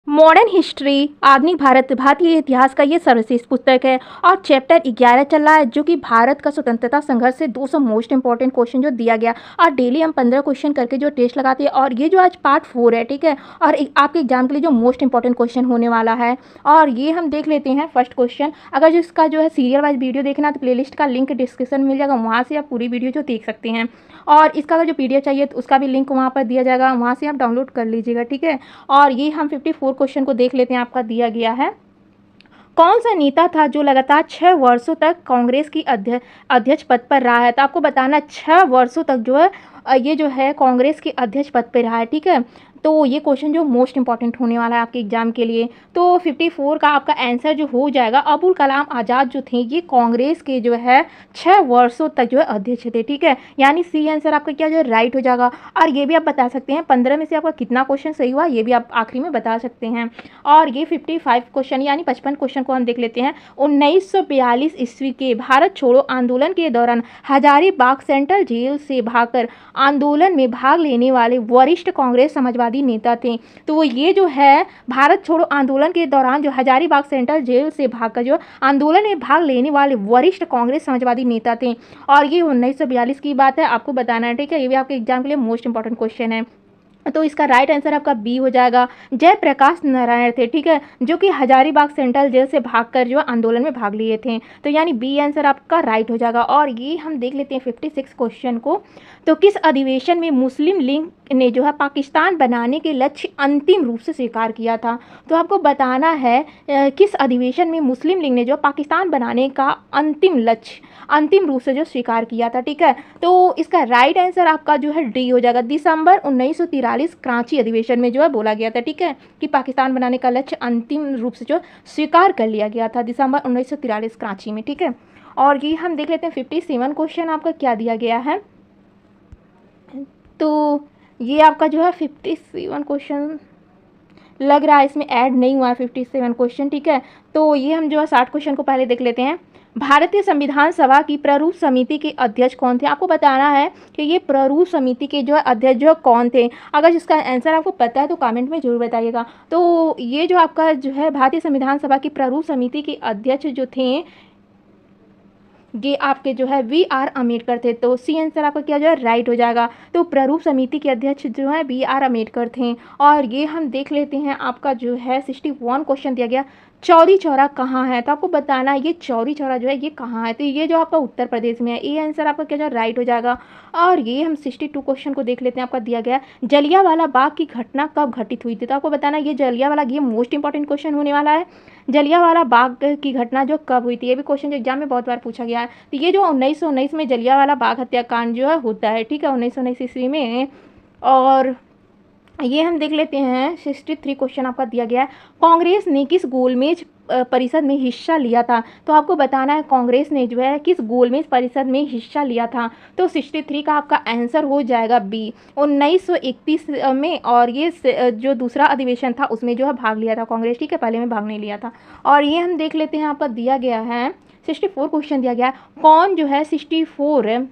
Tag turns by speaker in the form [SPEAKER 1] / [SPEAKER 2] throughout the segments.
[SPEAKER 1] Modern history आधुनिक भारतीय इतिहास का ये सर्वश्रेष्ठ पुस्तक है और चैप्टर 11 चल रहा है, जो कि भारत का स्वतंत्रता संघर्ष से 200 मोस्ट इंपॉर्टेंट क्वेश्चन जो दिया गया। और डेली हम 15 क्वेश्चन करके जो टेस्ट लगाते हैं, और ये जो आज पार्ट 4 है, ठीक है। और आपके एग्जाम के लिए जो मोस्ट इंपॉर्टेंट क्वेश्चन होने वाला है, और ये हम देख लेते हैं फर्स्ट क्वेश्चन। अगर जो इसका जो है सीरियल वाइज वीडियो देखना है तो प्लेलिस्ट का लिंक डिस्क्रिप्शन में मिल जाएगा, वहाँ से आप पूरी वीडियो जो देख सकते हैं। और इसका अगर जो PDF चाहिए तो उसका भी लिंक वहाँ पर दिया जाएगा, वहाँ से आप डाउनलोड कर लीजिएगा, ठीक है। और ये हम 54 क्वेश्चन को देख लेते हैं। आपका दिया गया है, कौन सा नेता था जो लगातार 6 वर्षों तक कांग्रेस की अध्यक्ष पद पर रहा है। तो आपको बताना 6 वर्षों तक जो है ये जो है कांग्रेस के अध्यक्ष पद पर रहा है, ठीक है। तो ये क्वेश्चन जो मोस्ट इंपॉर्टेंट होने वाला है आपके एग्जाम के लिए। तो 54 का आपका आंसर जो हो जाएगा, अबुल कलाम आज़ाद जो थे ये कांग्रेस के जो है 6 वर्षों तक जो है अध्यक्ष थे, ठीक है। यानी सी आंसर आपका क्या जो है राइट हो जाएगा। और ये भी आप बता सकते हैं 15 में से आपका कितना क्वेश्चन सही हुआ, ये भी आप आखिरी में बता सकते हैं। और ये 55 क्वेश्चन यानी 55 क्वेश्चन को हम देख लेते हैं। 1942 ईस्वी के भारत छोड़ो आंदोलन के दौरान हजारीबाग सेंट्रल जेल से भागकर आंदोलन में भाग लेने वाले वरिष्ठ कांग्रेस समाजवादी नेता थे। तो ये जो है भारत छोड़ो आंदोलन के दौरान जो हजारीबाग सेंट्रल जेल से भागकर जो आंदोलन में भाग लेने वाले वरिष्ठ कांग्रेस समाजवादी नेता थे। और ये 1942 की बात है, आपको बताना है, ठीक है। ये भी आपके एग्जाम के लिए मोस्ट इंपॉर्टेंट क्वेश्चन है। तो इसका राइट आंसर आपका बी हो जाएगा, जयप्रकाश नारायण थे, ठीक है, जो कि हजारीबाग सेंट्रल जेल से भागकर जो आंदोलन में भाग लिए थे। तो यानी बी आंसर आपका राइट हो जाएगा। और ये हम देख लेते हैं 56 क्वेश्चन को। तो किस अधिवेशन में मुस्लिम लीग ने जो है पाकिस्तान बनाने के लक्ष्य अंतिम रूप से स्वीकार किया था। तो आपको बताना है किस अधिवेशन में मुस्लिम लीग ने जो पाकिस्तान बनाने का अंतिम रूप से जो स्वीकार किया था, ठीक है। तो इसका राइट आंसर आपका जो है डी हो जाएगा। दिसंबर 1943 कराची अधिवेशन में जो है बोला गया था, ठीक है, कि पाकिस्तान बनाने का लक्ष्य अंतिम रूप से जो स्वीकार कर लिया गया था दिसंबर 1943 कराची में, ठीक है। और ये हम देख लेते हैं 57 क्वेश्चन आपका क्या दिया गया है। तो ये आपका जो है 57 क्वेश्चन लग रहा है इसमें ऐड नहीं हुआ है 57 क्वेश्चन, ठीक है। तो ये हम जो है 60 क्वेश्चन को पहले देख लेते हैं। भारतीय संविधान सभा की प्रारूप समिति के अध्यक्ष कौन थे। आपको बताना है कि ये प्रारूप समिति के जो है अध्यक्ष जो कौन थे। अगर इसका आंसर आपको पता है तो कमेंट में जरूर बताइएगा। तो ये जो आपका जो है भारतीय संविधान सभा की प्रारूप समिति के अध्यक्ष जो थे ये आपके जो है VR अम्बेडकर थे। तो सी आंसर आपका क्या जो है राइट हो जाएगा। तो प्रारूप समिति के अध्यक्ष जो है VR अम्बेडकर थे। और ये हम देख लेते हैं आपका जो है 61 क्वेश्चन दिया गया, चौरी चौरा कहाँ है। तो आपको बताना है ये चौरी चौरा जो है ये कहाँ है। तो ये जो आपका उत्तर प्रदेश में है, ये आंसर आपका क्या जो राइट हो जाएगा। और ये हम 62 क्वेश्चन को देख लेते हैं। आपका दिया गया जलियांवाला बाग की घटना कब घटित हुई थी। तो आपको बताना है ये जलियांवाला, ये मोस्ट इंपॉर्टेंट क्वेश्चन होने वाला है। जलियांवाला बाग की घटना जो कब हुई थी, ये भी क्वेश्चन जो एग्जाम में बहुत बार पूछा गया है। तो ये जो 1919 में जलियांवाला बाग हत्याकांड जो है होता है, ठीक है, 1919 ईस्वी में। और ये हम देख लेते हैं 63 क्वेश्चन आपका दिया गया है, कांग्रेस ने किस गोलमेज परिषद में हिस्सा लिया था। तो आपको बताना है कांग्रेस ने जो है किस गोलमेज परिषद में हिस्सा लिया था। तो 63 का आपका आंसर हो जाएगा बी, 1931 में। और ये जो दूसरा अधिवेशन था उसमें जो है भाग लिया था कांग्रेस, ठीक है, पहले में भाग नहीं लिया था। और ये हम देख लेते हैं आपका दिया गया है 64 क्वेश्चन दिया गया है, कौन जो है 64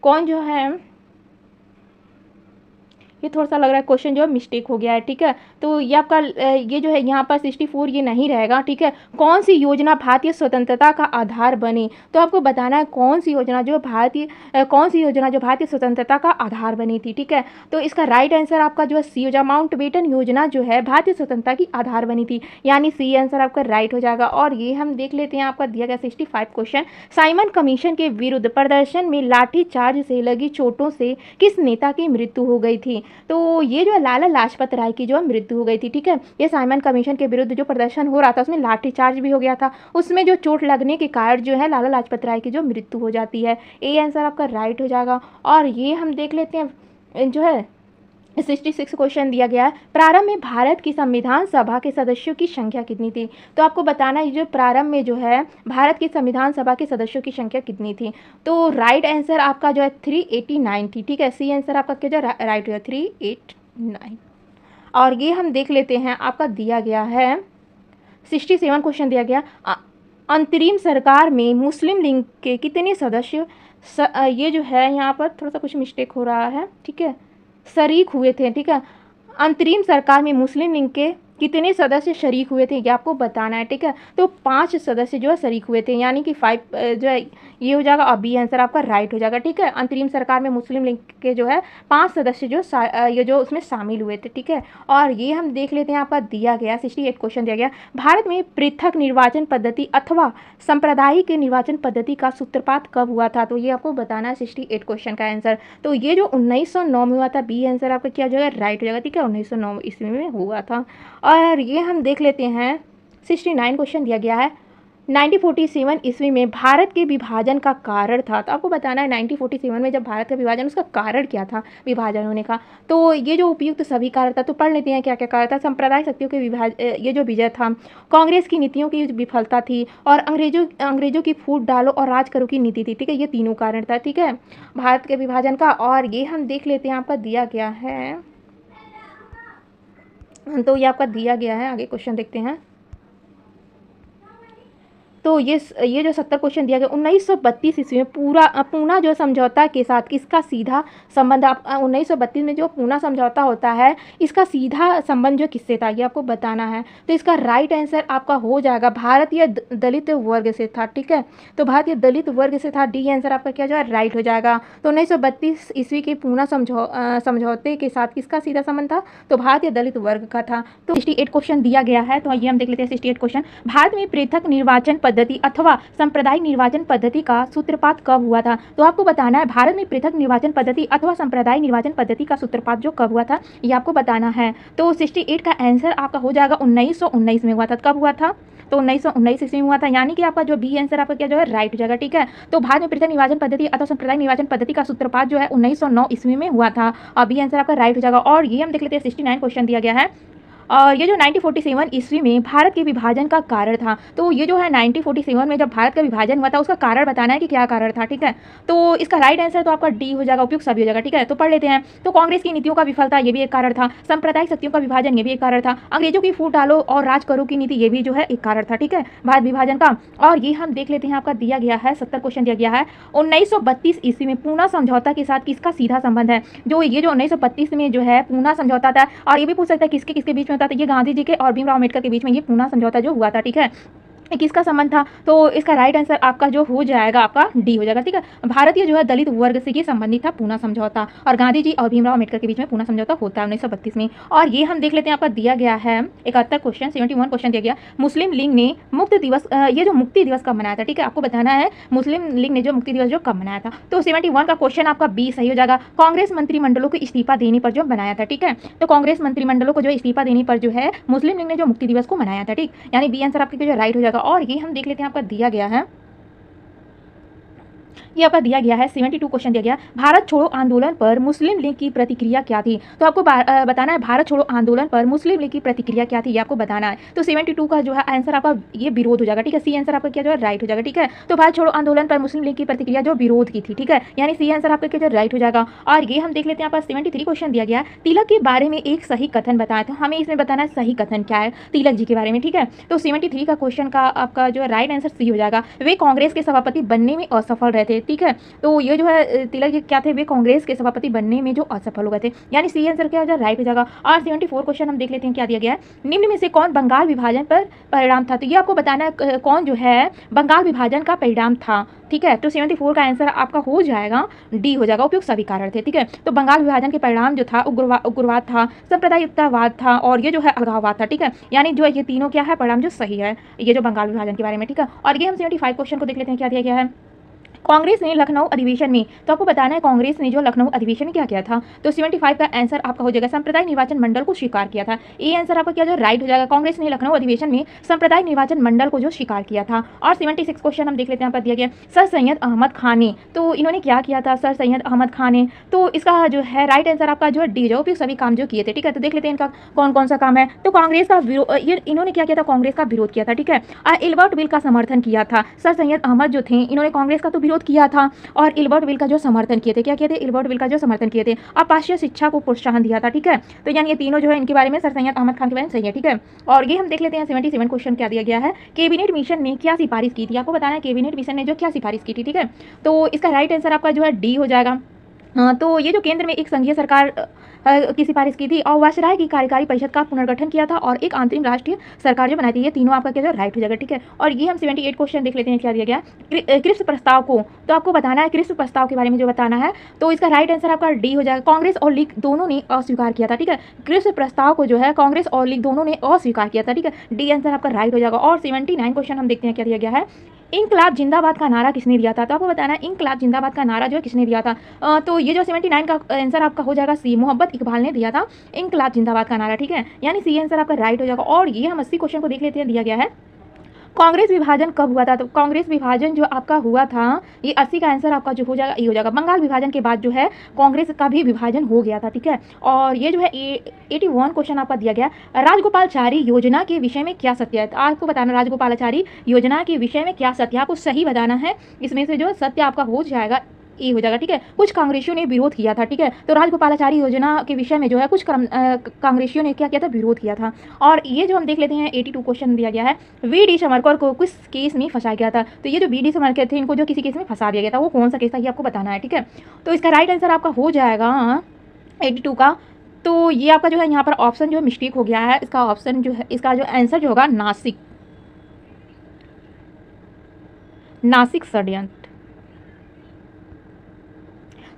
[SPEAKER 1] कौन जो है, ये थोड़ा सा लग रहा है क्वेश्चन जो है मिस्टेक हो गया है, ठीक है। तो ये आपका ये जो है यहाँ पर 64 ये नहीं रहेगा, ठीक है। कौन सी योजना भारतीय स्वतंत्रता का आधार बनी। तो आपको बताना है कौन सी योजना जो भारतीय स्वतंत्रता का आधार बनी थी, ठीक है। तो इसका राइट आंसर आपका जो है सी हो जाएगा, माउंटबेटन योजना जो है भारतीय स्वतंत्रता की आधार बनी थी, यानी सी आंसर आपका राइट हो जाएगा। और ये हम देख लेते हैं आपका दिया गया 65 क्वेश्चन, साइमन कमीशन के विरुद्ध प्रदर्शन में लाठीचार्ज से लगी चोटों से किस नेता की मृत्यु हो गई थी। तो ये जो है लाला लाजपत राय की जो है मृत्यु हो गई थी, ठीक है। ये साइमन कमीशन के विरुद्ध जो प्रदर्शन हो रहा था उसमें लाठीचार्ज भी हो गया था, उसमें जो चोट लगने के कारण जो है लाला लाजपत राय की जो मृत्यु हो जाती है। ये आंसर आपका राइट हो जाएगा। और ये हम देख लेते हैं जो है 66 क्वेश्चन दिया गया है, प्रारंभ में भारत की संविधान सभा के सदस्यों की संख्या कितनी थी। तो आपको बताना है जो प्रारंभ में जो है भारत की संविधान सभा के सदस्यों की संख्या कितनी थी। तो राइट आंसर आपका जो है 389 थी, ठीक है। सी आंसर आपका क्या जो राइट हो 389। और ये हम देख लेते हैं आपका दिया गया है 67 क्वेश्चन दिया गया, अंतरिम सरकार में मुस्लिम लीग के कितने सदस्य ये जो है यहाँ पर थोड़ा सा कुछ मिस्टेक हो रहा है, ठीक है, शरीक हुए थे, ठीक है। अंतरिम सरकार में मुस्लिम लीग के कितने सदस्य शरीक हुए थे ये आपको बताना है, ठीक है। तो 5 सदस्य जो है शरीक हुए थे, यानी कि 5 जो है ये हो जाएगा और बी आंसर आपका राइट हो जाएगा, ठीक है। अंतरिम सरकार में मुस्लिम लीग के जो है 5 सदस्य जो ये जो उसमें शामिल हुए थे, ठीक है। और ये हम देख लेते हैं, आपका दिया गया 68 क्वेश्चन दिया गया, भारत में पृथक निर्वाचन पद्धति अथवा सांप्रदायिक निर्वाचन पद्धति का सूत्रपात कब हुआ था। तो ये आपको बताना है 68 क्वेश्चन का आंसर। तो ये जो 1909 में हुआ था, बी आंसर आपका क्या हो जाएगा, राइट हो जाएगा, ठीक है। 1909 ईस्वी में हुआ था। और ये हम देख लेते हैं 69 क्वेश्चन दिया गया है, 1947 ईस्वी में भारत के विभाजन का कारण था। तो आपको बताना है 1947 में जब भारत का विभाजन, उसका कारण क्या था विभाजन होने का। तो ये जो उपयुक्त सभी कारण था, तो पढ़ लेते हैं क्या क्या कारण था। सांप्रदायिक शक्तियों के ये जो विजय था, कांग्रेस की नीतियों की विफलता थी, और अंग्रेजों की फूट डालो और राज करो की नीति थी, ठीक है। ये तीनों कारण था, ठीक है, भारत के विभाजन का। और ये हम देख लेते हैं, आपका दिया गया है, तो ये आपका दिया गया है, आगे क्वेश्चन देखते हैं। तो ये जो 70 क्वेश्चन दिया गया, 1932 ईस्वी में पूना जो समझौता के साथ किसका सीधा संबंध, 1932 में जो पूना समझौता होता है, इसका सीधा संबंध जो किससे था, ये आपको बताना है। तो इसका राइट आंसर आपका हो जाएगा भारतीय दलित वर्ग से था, ठीक है। तो भारतीय दलित वर्ग से था, डी आंसर आपका क्या जो है राइट हो जाएगा। तो 1932 ईस्वी के पूना समझौते के साथ किसका सीधा संबंध था, तो भारतीय दलित वर्ग का था। तो 68 क्वेश्चन दिया गया है, तो ये हम देख लेते हैं 68 क्वेश्चन। भारत में पृथक निर्वाचन पद्धति अथवा सांप्रदायिक निर्वाचन पद्धति का सूत्रपात कब हुआ था। तो आपको बताना है भारत में पृथक निर्वाचन पद्धति अथवा सांप्रदायिक निर्वाचन पद्धति का सूत्रपात जो कब हुआ था, ये आपको बताना है। तो 68 का आंसर आपका हो जाएगा 1919 में हुआ था। कब हुआ था, तो 1919 ईस्वी में हुआ था, यानी कि आपका जो बी आंसर आपका क्या जो है राइट हो जाएगा, ठीक है। तो भारत में पृथक निर्वाचन पद्धति अथवा सांप्रदायिक निर्वाचन पद्धति का सूत्रपात जो है 1909 ईस्वी में हुआ था, और बी आंसर आपका राइट हो जाएगा। और ये हम देख लेते हैं 69 क्वेश्चन दिया गया है, और ये जो 1947 ईस्वी में भारत के विभाजन का कारण था। तो ये जो है 1947 में जब भारत का विभाजन हुआ था, उसका कारण बताना है कि क्या कारण था, ठीक है। तो इसका राइट आंसर तो आपका डी हो जाएगा, उपयुक्त सभी हो जाएगा, ठीक है। तो पढ़ लेते हैं। तो कांग्रेस की नीतियों का विफलता, ये भी एक कारण था। सांप्रदायिक शक्तियों का विभाजन, ये भी एक कारण था। अंग्रेजों की फूट डालो और राज करो की नीति, ये भी जो है एक कारण था, ठीक है, भारत विभाजन का। और ये हम देख लेते हैं, आपका दिया गया है 70 क्वेश्चन दिया गया है, 1932 ईस्वी में पूना समझौता के साथ किसका सीधा संबंध है। जो ये जो 1932 में जो है पूना समझौता था, और ये भी पूछ सकता है किसके किसके बीच में होता था, ये गांधी जी के और भीमराव अम्बेडकर के बीच में ये पूना समझौता जो हुआ था, ठीक है। किसका संबंध था, तो इसका राइट आंसर आपका जो हो जाएगा, आपका डी हो जाएगा, ठीक है। भारतीय जो है दलित वर्ग से ये संबंधित था पूना समझौता, और गांधी जी और भीमराव अम्बेडकर के बीच में पूना समझौता होता है 1932 में। और ये हम देख लेते हैं, आपका दिया गया है 71 क्वेश्चन, 71 क्वेश्चन दिया गया। मुस्लिम लीग ने मुक्ति दिवस, ये जो मुक्ति दिवस कब मनाया था, ठीक है, आपको बताना है मुस्लिम लीग ने जो मुक्ति दिवस जो कब मनाया था। तो 71 का क्वेश्चन आपका बी सही हो जाएगा, कांग्रेस मंत्रिमंडलों को इस्तीफा देने पर जो बनाया था, ठीक है। तो कांग्रेस मंत्रिमंडलों को जो इस्तीफा देने पर जो है मुस्लिम लीग ने जो मुक्ति दिवस को मनाया था, ठीक, यानी बी आंसर आपके जो राइट हो जाएगा। और ये हम देख लेते हैं, आपका दिया गया है, ये आपका दिया गया है 72 क्वेश्चन दिया गया, भारत छोड़ो आंदोलन पर मुस्लिम लीग की प्रतिक्रिया क्या थी। तो आपको बताना है भारत छोड़ो आंदोलन पर मुस्लिम लीग की प्रतिक्रिया क्या थी, ये आपको बताना है। तो 72 का जो है आंसर आपका ये विरोध हो जाएगा, ठीक है, सी आंसर आपका क्या जो है राइट हो जाएगा, ठीक है। तो भारत छोड़ो आंदोलन पर मुस्लिम लीग की प्रतिक्रिया जो विरोध की थी, ठीक है, यानी सी आंसर आपका क्या जो राइट हो जाएगा। और ये हम देख लेते हैं, आपका 73 क्वेश्चन दिया गया, तिलक के बारे में एक सही कथन बताया, तो हमें इसमें बताना है सही कथन क्या है तिलक जी के बारे में, ठीक है। तो 73 का क्वेश्चन का आपका जो राइट आंसर सी हो जाएगा, वे कांग्रेस के सभापति बनने में असफल रहे थे, ठीक है। तो ये जो है तिलक जी क्या थे, वे कांग्रेस के सभापति बनने में जो असफल हो गए थे, यानी सी आंसर क्या हो जाएगा राइट हो जाएगा। और 74 क्वेश्चन हम देख लेते हैं, क्या दिया गया है, निम्न में से कौन बंगाल विभाजन पर परिणाम था। तो ये आपको बताना है कौन जो है बंगाल विभाजन का परिणाम था, ठीक है। तो 74 का आंसर आपका हो जाएगा डी हो जाएगा, उपयुक्त सभी कारण थे, ठीक है। तो बंगाल विभाजन के परिणाम जो था उग्रवाद था, सांप्रदायिकतावाद था, और ये जो है अलगाववाद था, ठीक है, यानी जो ये तीनों क्या है परिणाम जो सही है, ये जो बंगाल विभाजन के बारे में, ठीक है। और ये हम 75 क्वेश्चन को देख लेते हैं, क्या दिया गया है, कांग्रेस ने लखनऊ अधिवेशन में, तो आपको बताना है कांग्रेस ने जो लखनऊ अधिवेशन में क्या किया था। तो 75 का आंसर आपका हो जाएगा सांप्रदायिक निर्वाचन मंडल को स्वीकार किया था, ये आंसर आपका क्या जो राइट हो जाएगा। कांग्रेस ने लखनऊ अधिवेशन में सांप्रदायिक निर्वाचन मंडल को जो स्वीकार किया था। और 76 क्वेश्चन हम देख लेते हैं, यहाँ पर दिया गया सर सैयद अहमद खान ने, तो इन्होंने क्या किया था सर सैयद अहमद खान ने, तो इसका जो है राइट आंसर आपका जो डी जो भी सभी काम जो किए थे, ठीक है। तो देख लेते हैं इनका कौन कौन सा काम है। तो कांग्रेस का इन्होंने क्या किया था, कांग्रेस का विरोध किया था, ठीक है। इल्बर्ट बिल का समर्थन किया था, सर सैयद अहमद जो थे इन्होंने कांग्रेस का तो विरोध किया था, और इल्बर्ट बिल का जो समर्थन किए थे, क्या किए थे, इल्बर्ट बिल का जो समर्थन किए थे, और पाश्चात्य शिक्षा को प्रोत्साहन दिया था, ठीक है। तो यानी ये तीनों जो है इनके बारे में सर सैयद अहमद खान के बारे में सही है, ठीक है। और ये हम देख लेते हैं 77 क्वेश्चन क्या दिया गया है, कैबिनेट मिशन ने क्या सिफारिश की थी। आपको बताना है कैबिनेट मिशन ने जो क्या सिफारिश की थी, ठीक है। तो इसका राइट आंसर आपका जो है डी हो जाएगा। तो ये जो केंद्र में एक संघीय सरकार की सिफारिश की थी और वायसराय की कार्यकारी परिषद का पुनर्गठन किया था और एक अंतरिम राष्ट्रीय सरकार जो बनाई थी। ये तीनों आपका क्या राइट हो जाएगा, ठीक है। और ये हम 78 क्वेश्चन देख लेते हैं क्या दिया गया क्रिप्स प्रस्ताव को। तो आपको बताना है क्रिप्स प्रस्ताव के बारे में जो बताना है, तो इसका राइट आंसर आपका डी हो जाएगा। कांग्रेस और लीग दोनों ने अस्वीकार किया था, ठीक है। क्रिप्स प्रस्ताव को जो है कांग्रेस और लीग दोनों ने अस्वीकार किया था, ठीक है। डी आंसर आपका राइट हो जाएगा। और 79 क्वेश्चन हम देखते हैं क्या दिया गया है। इंकलाब जिंदाबाद का नारा किसने दिया था, तो आपको बताना है इंकलाब जिंदाबाद का नारा जो है किसने दिया था। तो ये जो 79 का आंसर आपका हो जाएगा सी, मोहब्बत इकबाल ने दिया था इंकलाब जिंदाबाद का नारा, ठीक है। यानी सी आंसर आपका राइट हो जाएगा। और ये हम 80 क्वेश्चन को देख लेते हैं, दिया गया है कांग्रेस विभाजन कब हुआ था। तो कांग्रेस विभाजन जो आपका हुआ था, ये 80 का आंसर आपका जो हो जाएगा ये हो जाएगा। बंगाल विभाजन के बाद जो है कांग्रेस का भी विभाजन हो गया था, ठीक है। और ये जो है 81 क्वेश्चन आपका दिया गया राजगोपालाचारी योजना के विषय में क्या सत्य है। तो आपको बताना राजगोपालाचारी योजना के विषय में क्या सत्य है, आपको सही बताना है। इसमें से जो सत्य आपका हो जाएगा ये हो जाएगा, ठीक है। कुछ कांग्रेसियों ने विरोध किया था, ठीक है। तो राजगोपालाचारी योजना के विषय में जो है कुछ कांग्रेसियों ने क्या किया था, विरोध किया था। और ये जो हम देख लेते हैं 82 क्वेश्चन दिया गया है वी.डी. सावरकर को किस केस में फंसाया गया था। तो ये जो वी.डी. सावरकर थे इनको जो किसी केस में फंसा दिया गया था, वो कौन सा केस था ये आपको बताना है, ठीक है। तो इसका राइट आंसर आपका हो जाएगा 82 का। तो ये आपका जो है यहाँ पर ऑप्शन जो है मिस्टेक हो गया है। इसका ऑप्शन जो है, इसका जो आंसर जो होगा नासिक षड्यंत्र।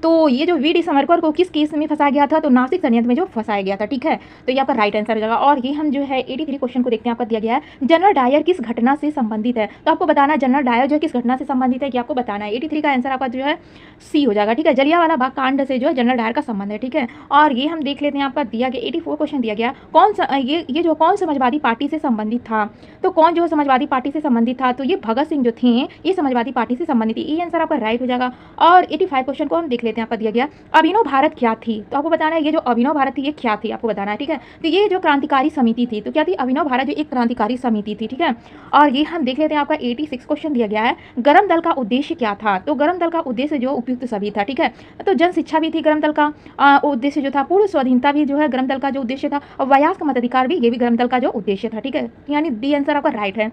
[SPEAKER 1] तो ये जो वी.डी. सावरकर को किस केस में फंसाया गया था, तो नासिक षड्यंत्र में जो फंसाया गया था, ठीक है। तो ये आपका राइट आंसर हो जाएगा। और ये हम जो है 83 क्वेश्चन को देखते हैं, आपका दिया गया है जनरल डायर किस घटना से संबंधित है। तो आपको बताना है जनरल डायर जो है किस घटना से संबंधित है, कि आपको बताना है। 83 का आंसर आपका जो है सी हो जाएगा, ठीक है। जलियांवाला बाग कांड से जो है जनरल डायर का संबंध है, ठीक है। और ये हम देख लेते हैं, आपका दिया गया 84 क्वेश्चन दिया गया कौन सा ये जो कौन समाजवादी पार्टी से संबंधित था। तो कौन जो समाजवादी पार्टी से संबंधित था, तो ये भगत सिंह जो थे ये समाजवादी पार्टी से संबंधित थी। ये आंसर आपका राइट हो जाएगा। और 85 क्वेश्चन को हम देख लेते हैं, आपका दिया गया अभिनव भारत क्या थी। तो आपको बताना है ये जो अभिनव भारत थी ये क्या थी, आपको बताना है, ठीक है। तो ये जो क्रांतिकारी समिति थी, तो क्या थी, अभिनव भारत जो एक क्रांतिकारी समिति थी, ठीक है। और ये हम देख लेते हैं, आपका 86 क्वेश्चन दिया गया है गरम दल का उद्देश्य क्या था। तो गरम दल का उद्देश्य जो उपयुक्त सभी था, ठीक है। तो जन शिक्षा भी थी गरम दल का उद्देश्य जो था, पूर्ण स्वाधीनता भी जो है गरम दल का जो उद्देश्य था, और वयस्क मताधिकार भी ये भी गरम दल का जो उद्देश्य था, ठीक है। यानी डी आंसर आपका राइट है।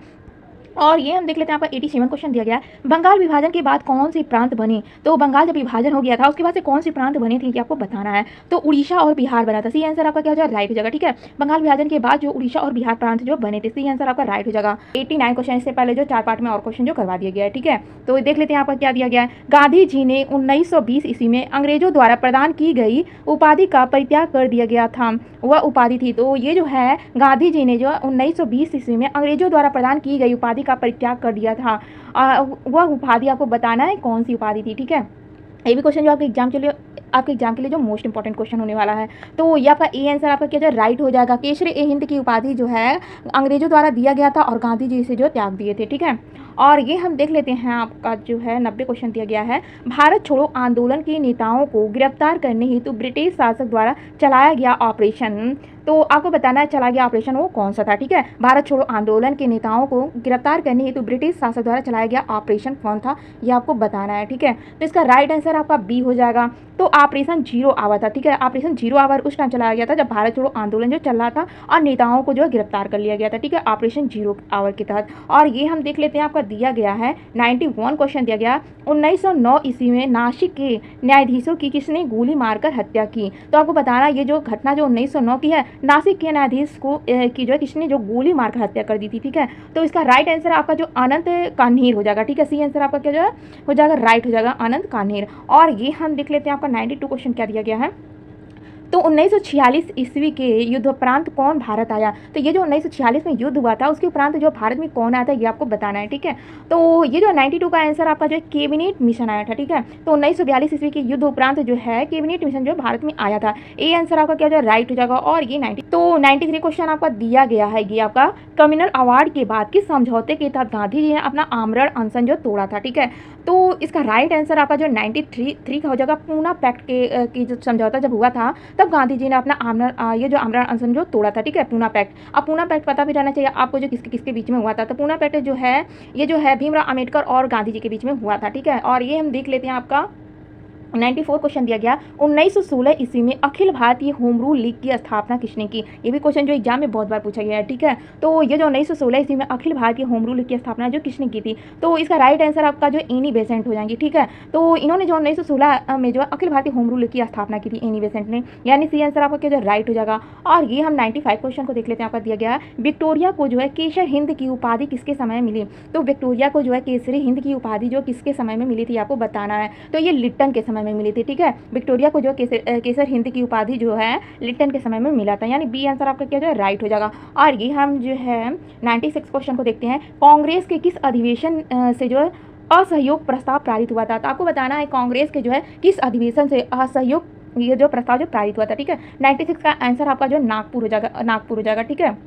[SPEAKER 1] और ये हम देख लेते हैं, आपका 87 क्वेश्चन दिया गया है बंगाल विभाजन के बाद कौन से प्रांत बने। तो बंगाल जब विभाजन हो गया था उसके बाद से कौन से प्रांत बने थे, कि आपको बताना है। तो उड़ीसा और बिहार बना था। सी आंसर आपका क्या हो जाएगा, राइट हो जाएगा, ठीक है। बंगाल विभाजन के बाद जो उड़ीसा और बिहार प्रांत जो बने थे, सी आंसर आपका राइट हो जाएगा। 89 क्वेश्चन इससे पहले जो 4 पार्ट में और क्वेश्चन जो करवा दिया गया है, ठीक है। तो देख लेते हैं आपका क्या दिया गया है गांधी जी ने 1920 ईस्वी में अंग्रेजों द्वारा प्रदान की गई उपाधि का परित्याग कर दिया गया था, वह उपाधि थी। तो ये जो है गांधी जी ने जो 1920 ईस्वी में अंग्रेजों द्वारा प्रदान की गई उपाधि का परित्याग कर दिया था, वह उपाधि आपको बताना है कौन सी उपाधि थी, ठीक है। ये भी क्वेश्चन जो आपके एग्जाम के लिए जो मोस्ट इंपॉर्टेंट क्वेश्चन होने वाला है। तो ये आपका ए आंसर आपका क्या जो राइट हो जाएगा। केसरी ए हिंद की उपाधि जो है अंग्रेजों द्वारा दिया गया था और गांधी जी इसे जो त्याग दिए थे, ठीक है। और ये हम देख लेते हैं, आपका जो है 90 क्वेश्चन दिया गया है भारत छोड़ो आंदोलन के नेताओं को गिरफ्तार करने हेतु ब्रिटिश शासक द्वारा चलाया गया ऑपरेशन। तो आपको बताना है चला गया ऑपरेशन वो कौन सा था, ठीक है। भारत छोड़ो आंदोलन के नेताओं को गिरफ्तार करने हेतु ब्रिटिश शासक द्वारा चलाया गया ऑपरेशन कौन था, ये आपको बताना है, ठीक है। तो इसका राइट आंसर आपका बी हो जाएगा। तो ऑपरेशन 0 आवर था, ठीक है। ऑपरेशन 0 आवर उस टाइम चलाया गया था जब भारत छोड़ो आंदोलन जो चल रहा था और नेताओं को जो है गिरफ्तार कर लिया गया था, ठीक है, ऑपरेशन 0 आवर के तहत। और ये हम देख लेते हैं, आपका दिया गया है 91 क्वेश्चन दिया गया 1909 ईस्वी में नासिक के न्यायाधीशों की किसने गोली मारकर हत्या की। तो आपको बताना ये जो घटना जो 1909 की है, नासिक के न्यायाधीश को की जो है किसने जो गोली मारकर हत्या कर दी थी, ठीक है। तो इसका राइट आंसर आपका जो अनंत कान्हेर हो जाएगा, ठीक है। सी आंसर आपका क्या जो है हो जाएगा, राइट हो जाएगा अनंत कान्हेर। और ये हम देख लेते हैं, आपका 92 क्वेश्चन क्या दिया गया है। तो 1946 ईस्वी के युद्ध उपरांत कौन भारत आया। तो ये जो 1946 में युद्ध हुआ था उसके उपरांत जो भारत में कौन आया था ये आपको बताना है, ठीक है। तो ये जो 92 का आंसर आपका जो है कैबिनेट मिशन आया था, ठीक है। तो 1942 ईस्वी के युद्ध उपरांत जो है कैबिनेट मिशन जो भारत में आया था, ये आंसर आपका क्या जो है राइट हो जाएगा। और ये 93 क्वेश्चन आपका दिया गया है, ये आपका कम्युनल अवार्ड के बाद किस समझौते के तहत गांधी जी ने अपना आमरण अनशन जो तोड़ा था, ठीक है। तो इसका राइट आंसर आपका जो 93 का हो जाएगा। पूना पैक्ट की जो समझौता जब हुआ था तब गांधी जी ने अपना आमरण अनशन जो तोड़ा था, ठीक है, पूना पैक्ट। अब पूना पैक्ट पता भी रहना चाहिए आपको जो किसके बीच में हुआ था। तो पूना पैक्ट जो है ये जो है भीमराव अम्बेडकर और गांधी जी के बीच में हुआ था, ठीक है। और ये हम देख लेते हैं, आपका 94 क्वेश्चन दिया गया 1916 ईस्वी में Akhil Bharatiya home rule league की स्थापना किसने की। ये भी क्वेश्चन जो एग्जाम में बहुत बार पूछा गया है, ठीक है। तो ये जो 1916 ईस्वी में Akhil Bharatiya home rule league की स्थापना जो किसने की थी, तो इसका राइट आंसर आपका जो एनी बेसेंट हो जाएंगे, ठीक है। तो इन्होंने जो 1916 में जो Akhil Bharatiya home rule league की स्थापना की थी एनी बेसेंट ने, यानी सी आंसर आपका क्या जो राइट हो जाएगा। और ये हम 95 क्वेश्चन को देख लेते हैं। आपका दिया गया विक्टोरिया को जो है केसर हिंद की उपाधि किसके समय मिली। तो विक्टोरिया को जो है केसरी हिंद की उपाधि जो किसके समय में मिली थी आपको बताना है। तो ये लिट्टन के समय में मिली थी, ठीक है। विक्टोरिया को जो केसर हिंद की उपाधि जो है लिट्टन के समय में मिला था, यानी बी आंसर आपका क्या जो है राइट हो जाएगा। और ये हम जो है 96 क्वेश्चन को देखते हैं। कांग्रेस के किस अधिवेशन से जो है असहयोग प्रस्ताव पारित हुआ था। तो आपको बताना है कांग्रेस के जो है किस अधिवेशन से असहयोग ये जो प्रस्ताव जो पारित हुआ था, ठीक है। 96 का आंसर आपका जो नागपुर हो जाएगा, ठीक है।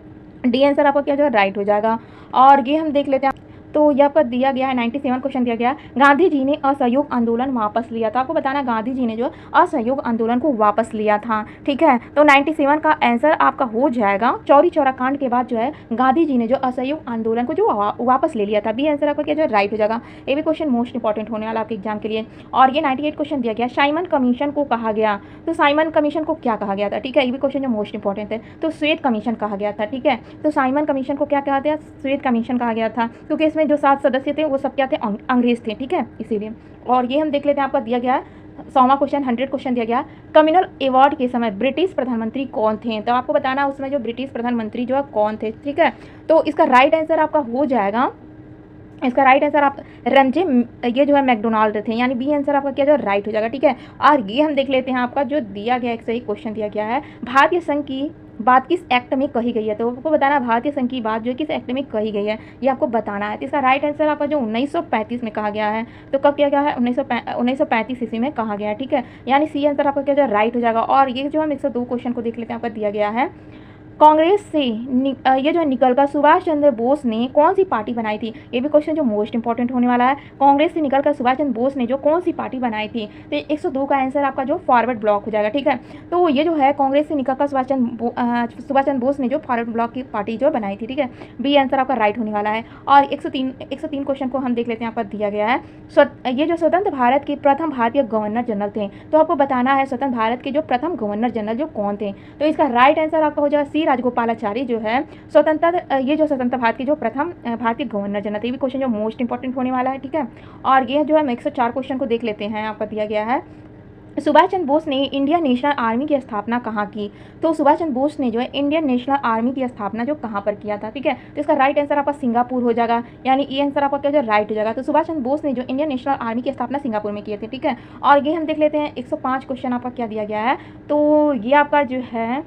[SPEAKER 1] डी आंसर आपका क्या जो है राइट हो जाएगा। और ये हम देख लेते हैं। तो यहाँ पर दिया गया है 97 क्वेश्चन दिया गया गांधी जी ने असहयोग आंदोलन वापस लिया था। आपको बताना गांधी जी ने जो असहयोग आंदोलन को वापस लिया था, ठीक है। तो 97 का आंसर आपका हो जाएगा चौरी चौरा कांड के बाद जो है गांधी जी ने जो असहयोग आंदोलन को जो वापस ले लिया था। बी आंसर आपका क्या जो है राइट हो जाएगा। ये भी क्वेश्चन मोस्ट इंपॉर्टेंट होने वाला आपके एग्जाम के लिए। और ये 98 क्वेश्चन दिया गया साइमन कमीशन को कहा गया। तो साइमन कमीशन को क्या कहा गया था, ठीक है। ये भी क्वेश्चन जो मोस्ट इंपॉर्टेंट है। तो श्वेत कमीशन कहा गया था, ठीक है। तो साइमन कमीशन को क्या कहा गया, श्वेत कमीशन कहा गया था, क्योंकि इसमें जो 7 सदस्य थे वो सब क्या थे, अंग्रेज थे, ठीक है, इसीलिए। और ये हम देख लेते हैं। आपका दिया गया 100वां क्वेश्चन 100 क्वेश्चन दिया गया कम्युनल अवार्ड के समय ब्रिटिश प्रधानमंत्री कौन थे। तो आपको बताना उसमें जो ब्रिटिश प्रधानमंत्री जो है कौन थे, ठीक है। तो इसका राइट आंसर आपका हो जाएगा, इसका राइट आंसर आप रंजे ये जो है मैकडोनाल्ड थे, यानी बी आंसर आपका क्या जो राइट हो जाएगा, ठीक है। और ये हम देख लेते हैं। आपका जो दिया गया एक सही क्वेश्चन दिया गया है भारतीय संघ की बात किस एक्ट में कही गई है। तो आपको बताना भारतीय संघ की बात जो किस एक्ट में कही गई है ये आपको बताना है। तो इसका राइट आंसर आपका जो 1935 में कहा गया है। तो कब किया गया है, 1935 ईस्वी में कहा गया है, ठीक है। यानी सी आंसर आपका क्या जो राइट हो जाएगा। और ये जो हम 102 क्वेश्चन को देख लेते हैं। आपका दिया गया है कांग्रेस से ये जो निकलकर सुभाष चंद्र बोस ने कौन सी पार्टी बनाई थी। ये भी क्वेश्चन जो मोस्ट इंपॉर्टेंट होने वाला है। कांग्रेस से निकलकर सुभाष चंद्र बोस ने जो कौन सी पार्टी बनाई थी। तो 102 का आंसर आपका जो फॉरवर्ड ब्लॉक हो जाएगा, ठीक है। तो ये जो है कांग्रेस से निकलकर सुभाष चंद्र बोस ने जो फॉरवर्ड ब्लॉक की पार्टी जो बनाई थी, ठीक है। बी आंसर आपका राइट होने वाला है। और 103 क्वेश्चन को हम देख लेते हैं। आपका दिया गया है ये जो स्वतंत्र भारत के प्रथम भारतीय गवर्नर जनरल थे। तो आपको बताना है स्वतंत्र भारत के जो प्रथम गवर्नर जनरल जो कौन थे। तो इसका राइट आंसर आपका हो जाएगा सी राजगोपालाचारी जो है स्वतंत्र भारत के जो प्रथम भारतीय गवर्नर जनरल थे। ये भी क्वेश्चन जो मोस्ट इंपॉर्टेंट होने वाला है, ठीक है। और ये जो है 104 क्वेश्चन को देख लेते हैं। आपका दिया गया है सुभाष चंद्र बोस ने इंडियन नेशनल आर्मी की स्थापना कहाँ की। तो सुभाष चंद्र बोस ने जो है इंडियन नेशनल आर्मी की स्थापना जो कहाँ पर किया था, ठीक है। तो इसका राइट आंसर आपका सिंगापुर हो जाएगा, यानी ये आंसर आपका क्या जो राइट हो जाएगा। तो सुभाष चंद्र बोस ने जो इंडियन नेशनल आर्मी की स्थापना सिंगापुर में किए थे, ठीक है। और ये हम देख लेते हैं 105 क्वेश्चन आपका क्या दिया गया है। तो ये आपका जो है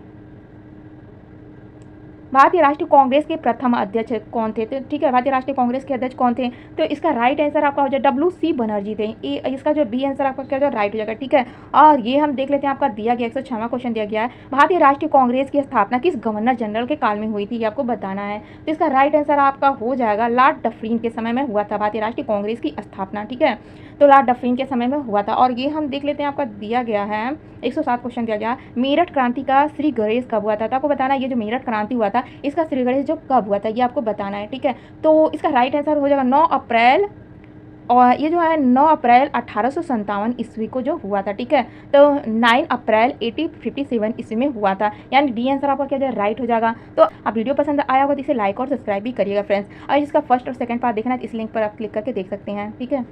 [SPEAKER 1] भारतीय राष्ट्रीय कांग्रेस के प्रथम अध्यक्ष कौन थे। तो ठीक है, भारतीय राष्ट्रीय कांग्रेस के अध्यक्ष कौन थे। तो इसका राइट आंसर आपका हो जाएगा WC बनर्जी थे। इसका जो बी आंसर आपका क्या हो जाएगा राइट हो जाएगा, ठीक है। और ये हम देख लेते हैं। आपका दिया गया 106वां क्वेश्चन दिया गया है भारतीय राष्ट्रीय कांग्रेस की स्थापना किस गवर्नर जनरल के काल में हुई थी, ये आपको बताना है। तो इसका राइट आंसर आपका हो जाएगा लॉर्ड डफरिन के समय में हुआ था भारतीय राष्ट्रीय कांग्रेस की स्थापना, ठीक है। तो लॉर्ड डफरिन के समय में हुआ था। और ये हम देख लेते हैं। आपका दिया गया है 107 क्वेश्चन दिया गया मेरठ क्रांति का श्री गणेश कब हुआ था। तो आपको बताना है ये जो मेरठ क्रांति हुआ था इसका श्री गणेश जो कब हुआ था ये आपको बताना है, ठीक है। तो इसका राइट आंसर हो जाएगा 9 अप्रैल, और ये जो है 9 अप्रैल 1857 ईस्वी को जो हुआ था, ठीक है। तो 9 अप्रैल 1857 ईस्वी में हुआ था, यानी डी आंसर आपका क्या जो है राइट हो जाएगा। तो आप वीडियो पसंद आया होगा तो इसे लाइक और सब्सक्राइब भी करिएगा फ्रेंड्स। और इसका फर्स्ट और सेकंड पार्ट देखना है तो इस लिंक पर आप क्लिक करके देख सकते हैं, ठीक है।